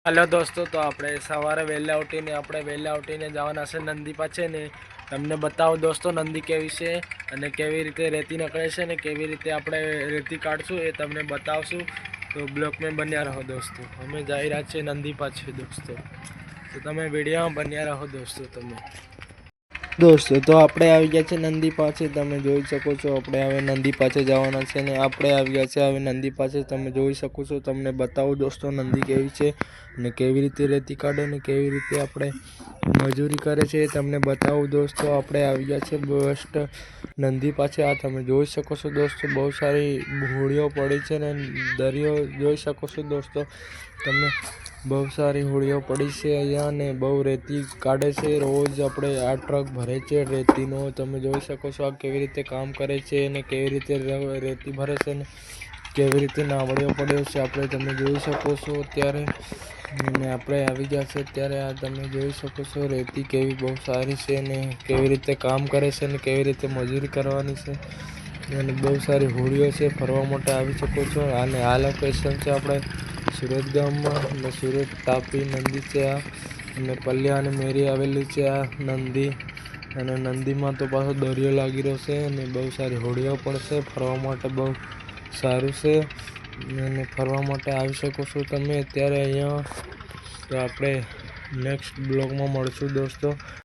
Hello दोस्तों, तो આપણે સવારે વહેલા ઉઠીને જવાના છે નંદી પાસે ને તમને બતાવો દોસ્તો નંદી કેવી છે અને કેવી રીતે રેતી નીકળે છે ને કેવી રીતે આપણે રેતી કાઢશું એ તમને બતાવશું। તો બ્લોગમાં બન્યા રહો દોસ્તો। અમે જઈ રહ્યા છીએ નંદી પાસે દોસ્તો, તો તમે વિડીયોમાં બન્યા રહો દોસ્તો। दोस्तों तो આપણે આવી ગયા છે નંદી પાસે, તમે જોઈ શકો છો। આપણે હવે નંદી પાસે જવાના છે ને આપણે આવી ગયા છે હવે નંદી પાસે, તમે જોઈ શકો છો। તમને બતાવો દોસ્તો નંદી કેવી છે ને કેવી રીતે રેતી કાઢે ને કેવી રીતે આપણે મજૂરી કરે છે તમને બતાવો દોસ્તો। આપણે આવી ગયા છે બસ્ટ નંદી પાસે, આ તમે જોઈ શકો છો દોસ્તો। બહુ સારી હોડીઓ પડી છે ને દરિયો જોઈ શકો છો દોસ્તો તમે। બહુ સારી હોડીઓ પડી છે અહીંયા ને બહુ રેતી કાઢે છે રોજ। આપણે આ ટ્રક ભરે છે રેતીનો, તમે જોઈ શકો છો। આ કેવી રીતે કામ કરે છે અને કેવી રીતે રેતી ભરે છે ને કેવી રીતે નાવડીઓ પડ્યો છે આપણે તમે જોઈ શકો છો। અત્યારે આપણે આવી ગયા છે અત્યારે, આ તમે જોઈ શકો છો રેતી કેવી બહુ સારી છે ને કેવી રીતે કામ કરે છે ને કેવી રીતે મજૂરી કરવાની છે અને બહુ સારી હોડીઓ છે, ફરવા માટે આવી શકો છો। અને આ લોકેશન છે આપણે સુરત ગામમાં અને સુરત તાપી નંદી છે આ, અને પલ્યા અને મેરી આવેલી છે આ નંદી। અને નંદીમાં તો પાછો દરિયો લાગી રહ્યો છે અને બહુ સારી હોડીઓ પણ છે, ફરવા માટે બહુ સારું છે અને ફરવા માટે આવી શકો છો તમે અત્યારે અહીંયા। તો આપણે નેક્સ્ટ બ્લોગમાં મળશું દોસ્તો।